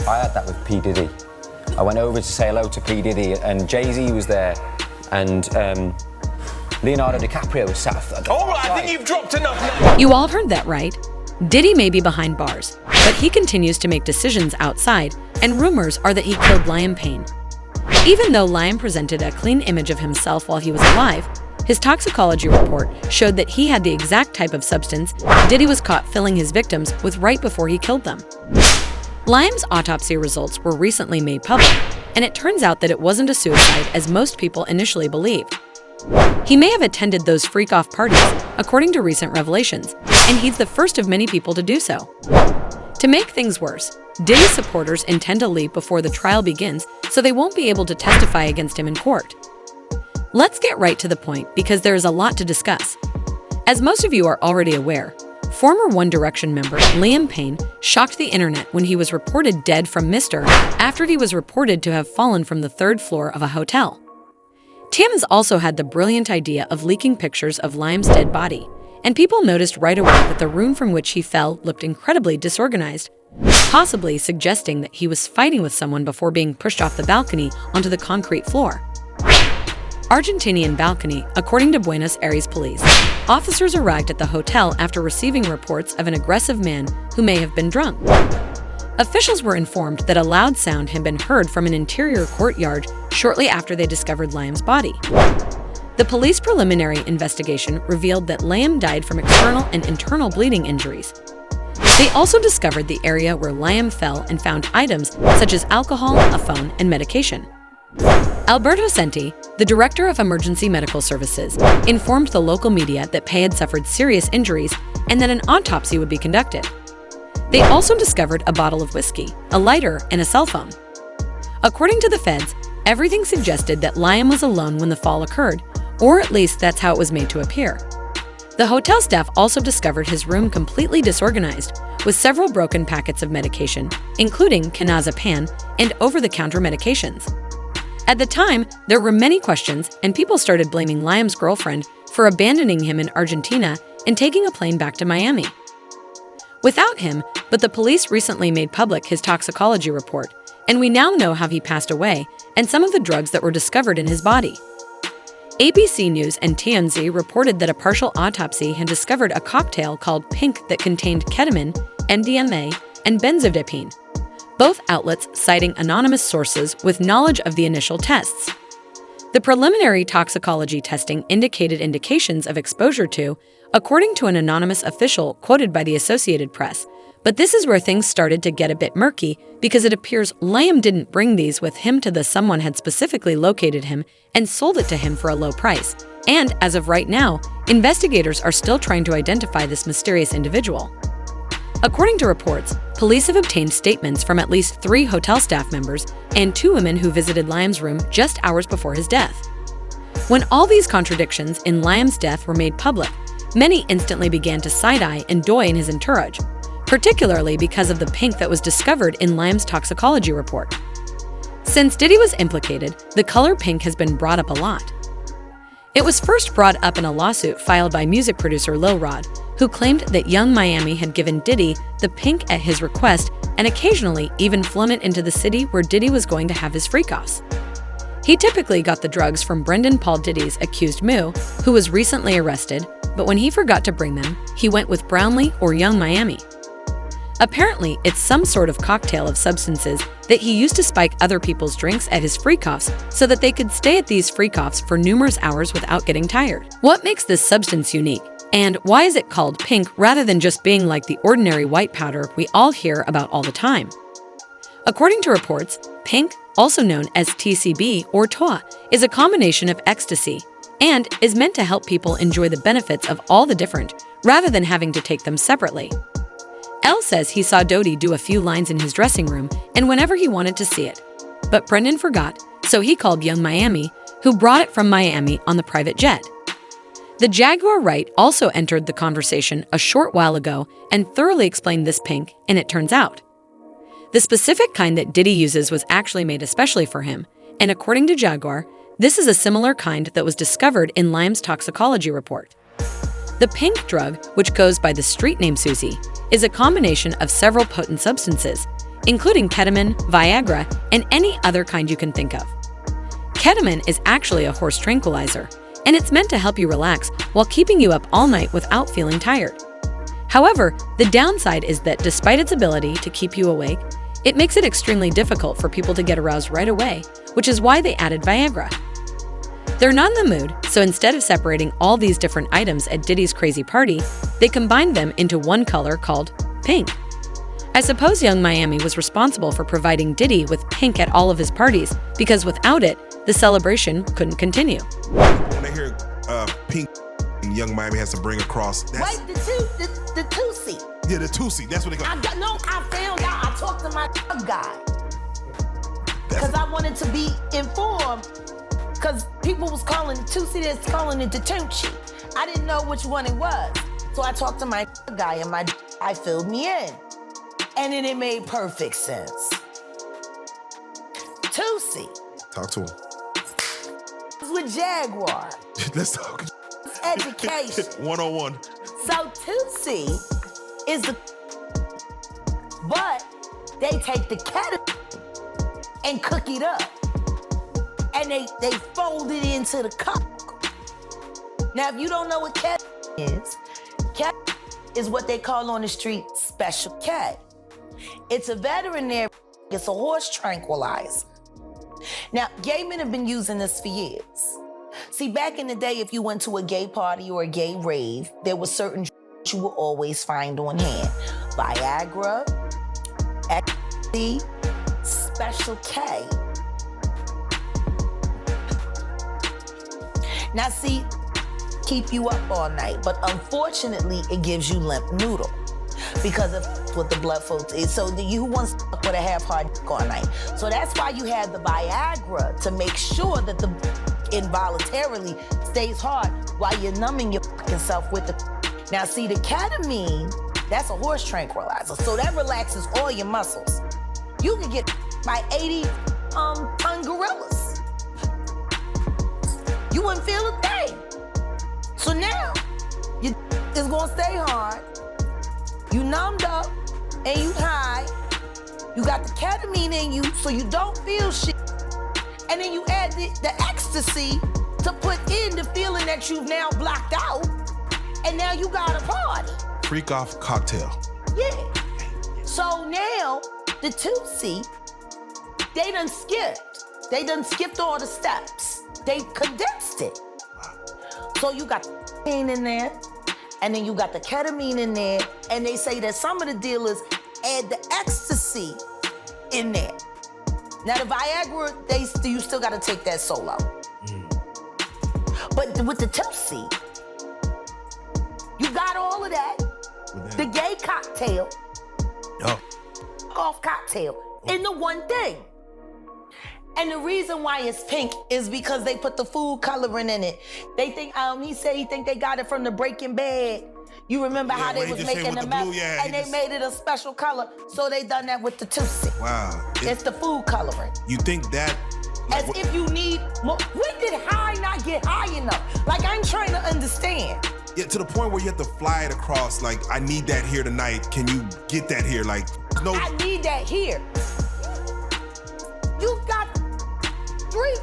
I had that with P. Diddy. I went over to say hello to P. Diddy, and Jay-Z was there, and Leonardo DiCaprio was sat. All right, I think you've dropped enough now. You all heard that right. Diddy may be behind bars, but he continues to make decisions outside, and rumors are that he killed Liam Payne. Even though Liam presented a clean image of himself while he was alive, his toxicology report showed that he had the exact type of substance Diddy was caught filling his victims with right before he killed them. Liam's autopsy results were recently made public, and it turns out that it wasn't a suicide as most people initially believed. He may have attended those freak-off parties, according to recent revelations, and he's the first of many people to do so. To make things worse, Diddy's supporters intend to leave before the trial begins, so they won't be able to testify against him in court. Let's get right to the point because there is a lot to discuss. As most of you are already aware, former One Direction member Liam Payne shocked the internet when he was reported dead from Mr. after he was reported to have fallen from the third floor of a hotel. Tams also had the brilliant idea of leaking pictures of Liam's dead body, and people noticed right away that the room from which he fell looked incredibly disorganized, possibly suggesting that he was fighting with someone before being pushed off the balcony onto the concrete floor. Argentinian balcony, according to Buenos Aires police. Officers arrived at the hotel after receiving reports of an aggressive man who may have been drunk. Officials were informed that a loud sound had been heard from an interior courtyard shortly after they discovered Liam's body. The police preliminary investigation revealed that Liam died from external and internal bleeding injuries. They also discovered the area where Liam fell and found items such as alcohol, a phone, and medication. Alberto Senti, the director of emergency medical services, informed the local media that Pay had suffered serious injuries and that an autopsy would be conducted. They also discovered a bottle of whiskey, a lighter, and a cell phone. According to the feds, everything suggested that Liam was alone when the fall occurred, or at least that's how it was made to appear. The hotel staff also discovered his room completely disorganized, with several broken packets of medication, including clonazepam and over-the-counter medications. At the time, there were many questions, and people started blaming Liam's girlfriend for abandoning him in Argentina and taking a plane back to Miami. Without him, but the police recently made public his toxicology report, and we now know how he passed away and some of the drugs that were discovered in his body. ABC News and TMZ reported that a partial autopsy had discovered a cocktail called Pink that contained ketamine, MDMA, and benzodiazepine, both outlets citing anonymous sources with knowledge of the initial tests. The preliminary toxicology testing indicated indications of exposure to, according to an anonymous official quoted by the Associated Press. But this is where things started to get a bit murky because it appears Liam didn't bring these with him to someone had specifically located him and sold it to him for a low price. And as of right now, investigators are still trying to identify this mysterious individual. According to reports, police have obtained statements from at least 3 hotel staff members and 2 women who visited Liam's room just hours before his death. When all these contradictions in Liam's death were made public, many instantly began to side-eye and doy in his entourage, particularly because of the pink that was discovered in Liam's toxicology report. Since Diddy was implicated, the color pink has been brought up a lot. It was first brought up in a lawsuit filed by music producer Lil Rod, who claimed that Young Miami had given Diddy the pink at his request and occasionally even flown it into the city where Diddy was going to have his freak-offs. He typically got the drugs from Brendan Paul Diddy's accused Moo, who was recently arrested, but when he forgot to bring them, he went with Brownlee or Young Miami. Apparently, it's some sort of cocktail of substances that he used to spike other people's drinks at his freak-offs so that they could stay at these freak-offs for numerous hours without getting tired. What makes this substance unique? And why is it called pink rather than just being like the ordinary white powder we all hear about all the time? According to reports, pink, also known as TCB or TOA, is a combination of ecstasy and is meant to help people enjoy the benefits of all the different, rather than having to take them separately. Elle says he saw Dodie do a few lines in his dressing room and whenever he wanted to see it. But Brendan forgot, so he called Young Miami, who brought it from Miami on the private jet. The Jaguar Wright also entered the conversation a short while ago and thoroughly explained this pink, and it turns out the specific kind that Diddy uses was actually made especially for him, and according to Jaguar, this is a similar kind that was discovered in Liam's toxicology report. The pink drug, which goes by the street name Susie, is a combination of several potent substances, including ketamine, Viagra, and any other kind you can think of. Ketamine is actually a horse tranquilizer, and it's meant to help you relax while keeping you up all night without feeling tired. However, the downside is that despite its ability to keep you awake, it makes it extremely difficult for people to get aroused right away, which is why they added Viagra. They're not in the mood, so instead of separating all these different items at Diddy's crazy party, they combined them into one color called pink. I suppose Young Miami was responsible for providing Diddy with pink at all of his parties, because without it, the celebration couldn't continue. When they hear pink, Young Miami has to bring across. Wait, the two-seat. Yeah, the two-seat. That's what they call. I found out. I talked to my guy because I wanted to be informed. Because people was calling the two-seat, calling it the Tunchi. I didn't know which one it was, so I talked to my guy, and my guy filled me in, and then it made perfect sense. Two-seat. Talk to him. With Jaguar. Let's talk. Education. 101. So two-seat is the, but they take the ketamine and cook it up, and they fold it into the cup. Now, if you don't know what ketamine is what they call on the street special K. It's a veterinary. It's a horse tranquilizer. Now, gay men have been using this for years. See, back in the day, if you went to a gay party or a gay rave, there was certain you will always find on hand. Viagra, ecstasy, special K. Now see, keep you up all night, but unfortunately, it gives you limp noodle because of what the blood flow is. So you wants to fuck with a half-hard dick all night. So that's why you have the Viagra, to make sure that the involuntarily stays hard while you're numbing your fucking self with the. Now see, the ketamine, that's a horse tranquilizer, so that relaxes all your muscles. You can get by 80-ton gorillas. You wouldn't feel a thing. So now, your is gonna stay hard, you numbed up, and you high, you got the ketamine in you so you don't feel shit, and then you add the ecstasy to put in the feeling that you've now blocked out, and now you got a party. Freak off cocktail. Yeah. So now, the two-seat, they done skipped. They done skipped all the steps. They condensed it. So you got the pain in there, and then you got the ketamine in there, and they say that some of the dealers add the ecstasy in there. Now the Viagra, you still gotta take that solo. But with the two-seat, you got all of that. The gay cocktail, off cocktail, in the one thing. And the reason why it's pink is because they put the food coloring in it. They think, he said he think they got it from the Breaking Bad. You remember how they was making the meth, and they made it a special color, so they done that with the two-seat. Wow. It's the food coloring. You think that? As if you need more. When did high not get high enough? Like, I'm trying to understand. Yeah, to the point where you have to fly it across, like, I need that here tonight. Can you get that here? Like, no. I need that here. You got 3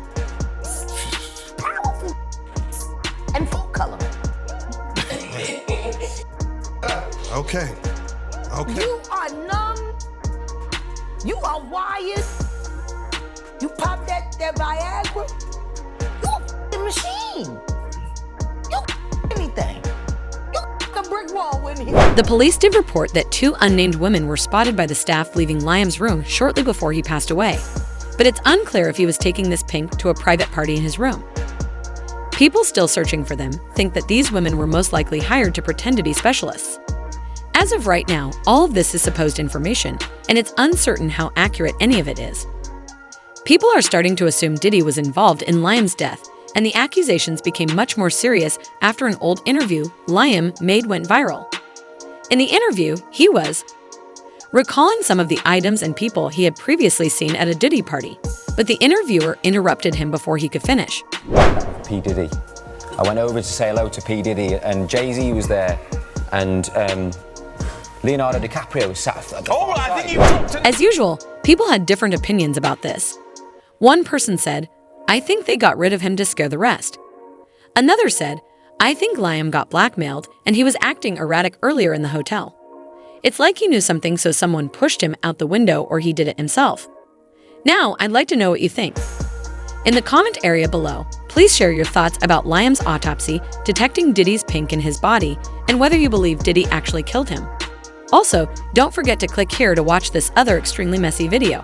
powerful and food coloring. Okay. You are numb. You are wired. You pop that Viagra. You a f***ing machine. You anything. You a brick wall with me. The police did report that 2 unnamed women were spotted by the staff leaving Liam's room shortly before he passed away, but it's unclear if he was taking this pink to a private party in his room. People still searching for them think that these women were most likely hired to pretend to be specialists. As of right now, all of this is supposed information, and it's uncertain how accurate any of it is. People are starting to assume Diddy was involved in Liam's death, and the accusations became much more serious after an old interview Liam made went viral. In the interview, he was recalling some of the items and people he had previously seen at a Diddy party, but the interviewer interrupted him before he could finish. P. Diddy. I went over to say hello to P. Diddy, and Jay-Z was there, and Leonardo DiCaprio was sat at the Oh, far I side. think you've dropped enough. As usual, people had different opinions about this. One person said, "I think they got rid of him to scare the rest." Another said, "I think Liam got blackmailed and he was acting erratic earlier in the hotel. It's like he knew something, so someone pushed him out the window or he did it himself." Now, I'd like to know what you think. In the comment area below, please share your thoughts about Liam's autopsy detecting Diddy's pink in his body and whether you believe Diddy actually killed him. Also, don't forget to click here to watch this other extremely messy video.